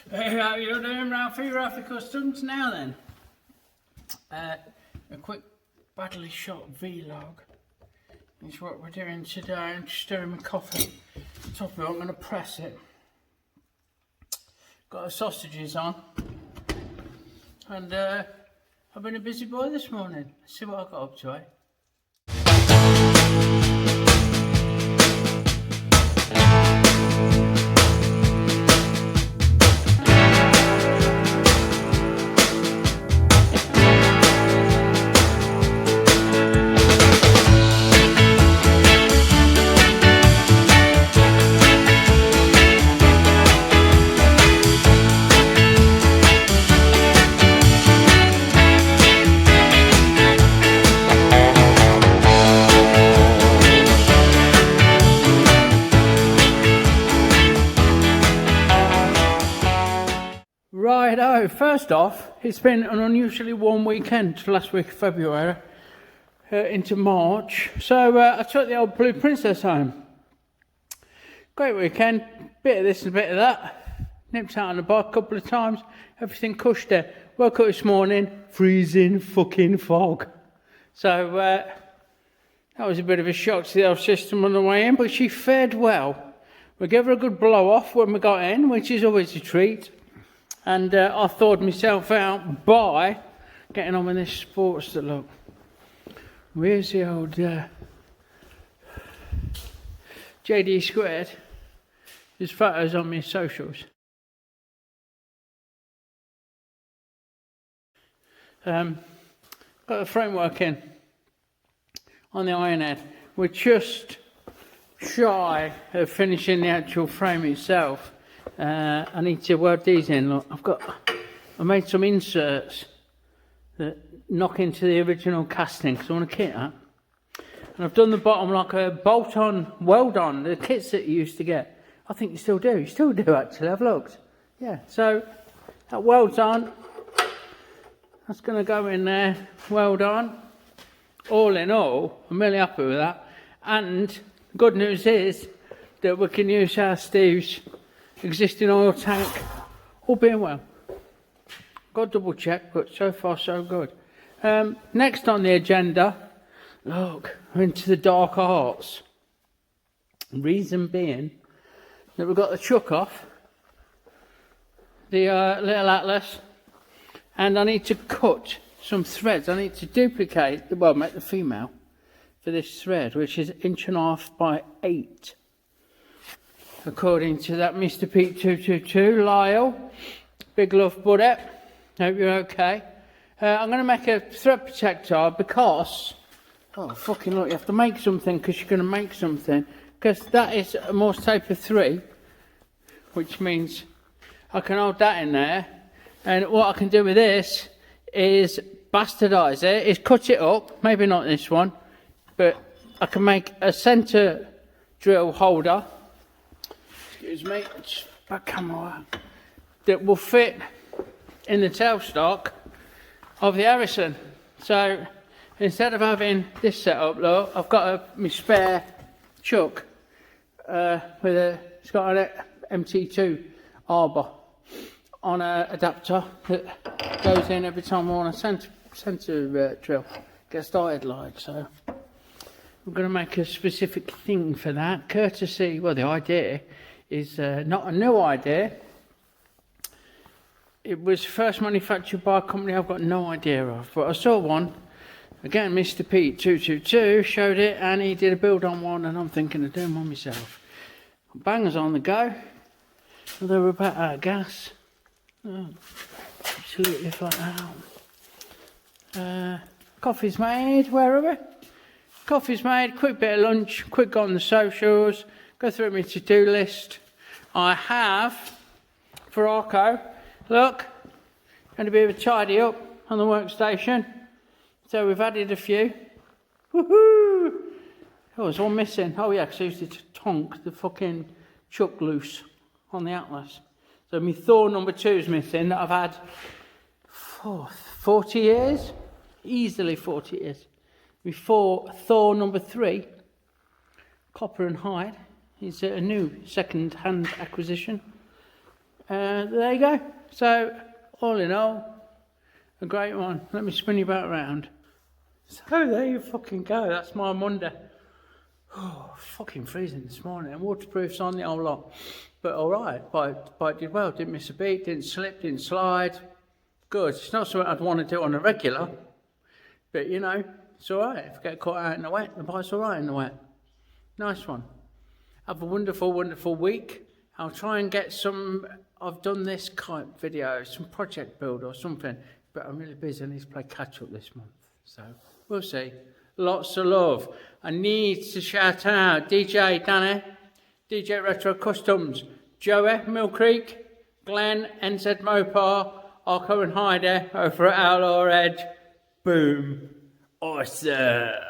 Hey, how you doing, Ralfy? Ralfy Customs. Now then, a quick badly shot vlog is what we're doing today. I'm just stirring my coffee. Top of it, I'm going to press it. Got the sausages on, and I've been a busy boy this morning. Let's see what I got up to, eh? Righto, first off, it's been an unusually warm weekend, last week of February into March, so I took the old Blue Princess home. Great weekend, bit of this and a bit of that, nipped out on the bike a couple of times, everything cushed there. Woke up this morning, freezing fucking fog, so that was a bit of a shock to the old system on the way in, but she fared well. We gave her a good blow off when we got in, which is always a treat. And I thawed myself out by getting on with this Sportster look. Where's the old JD squared? There's photos on my socials. Got the framework in on the Ironhead. We're just shy of finishing the actual frame itself. I need to weld these in. Look, I made some inserts that knock into the original casting because I want to kit that. And I've done the bottom like a bolt-on, weld-on, the kits that you used to get. I think you still do. You still do actually. I've looked. Yeah. So that welds on. That's going to go in there. Weld on. All in all, I'm really happy with that. And the good news is that we can use our Steve's existing oil tank, all being well. Got double check, but so far so good. Next on the agenda, look, we're into the dark arts. Reason being that we've got the chuck off, the little atlas, and I need to cut some threads. I need to duplicate, well, make the female for this thread, which is 1.5 by 8. According to that Mr. Pete 222, Lyle, big love buddy, hope you're okay. I'm going to make a thread protector because, oh fucking look, you have to make something because you're going to make something. Because that is a Morse tape of 3, which means I can hold that in there. And what I can do with this is bastardise it, is cut it up, maybe not this one, but I can make a centre drill holder. Excuse me, it's back camera, that will fit in the tailstock of the Harrison. So instead of having this setup, look, I've got my spare chuck it's got an MT2 arbor on an adapter that goes in every time I want a centre drill get started like. So I'm going to make a specific thing for that, courtesy, well, the idea is not a new idea. It was first manufactured by a company I've got no idea of, but I saw one. Again, Mr. Pete 222 showed it, and he did a build on one, and I'm thinking of doing one myself. Bangers on the go. They were about out of gas. Oh, absolutely flat out. Coffee's made. Where are we? Coffee's made. Quick bit of lunch. Quick on the socials. Go through my to-do list. I have, for Arco, look, going to be a bit tidy up on the workstation. So we've added a few. Woohoo! Oh, there's one missing. Oh yeah, because I used to tonk the fucking chuck loose on the Atlas. So my Thor number 2 is missing that I've had 40 years? Easily 40 years. Before Thor number 3, Copper and Hide, is a new second-hand acquisition. there you go. So, all in all, a great one. Let me spin you back around. So there you fucking go. That's my Monday. Oh, fucking freezing this morning. And waterproof's on the whole lot. But alright, but it did well. Didn't miss a beat, didn't slip, didn't slide. Good. It's not something I'd want to do on a regular. But you know, it's alright. If I get caught out in the wet, the bike's alright in the wet. Nice one. Have a wonderful, wonderful week. I'll try and get some, I've done this kind of video, some project build or something, but I'm really busy. I need to play catch up this month. So, we'll see. Lots of love. I need to shout out DJ Dyna, DJ Retro Customs, Joey, Mill Creek, Glenn, NZ Mopar, Arco and Hyder over at Outlaw Edge. Boom. Awesome.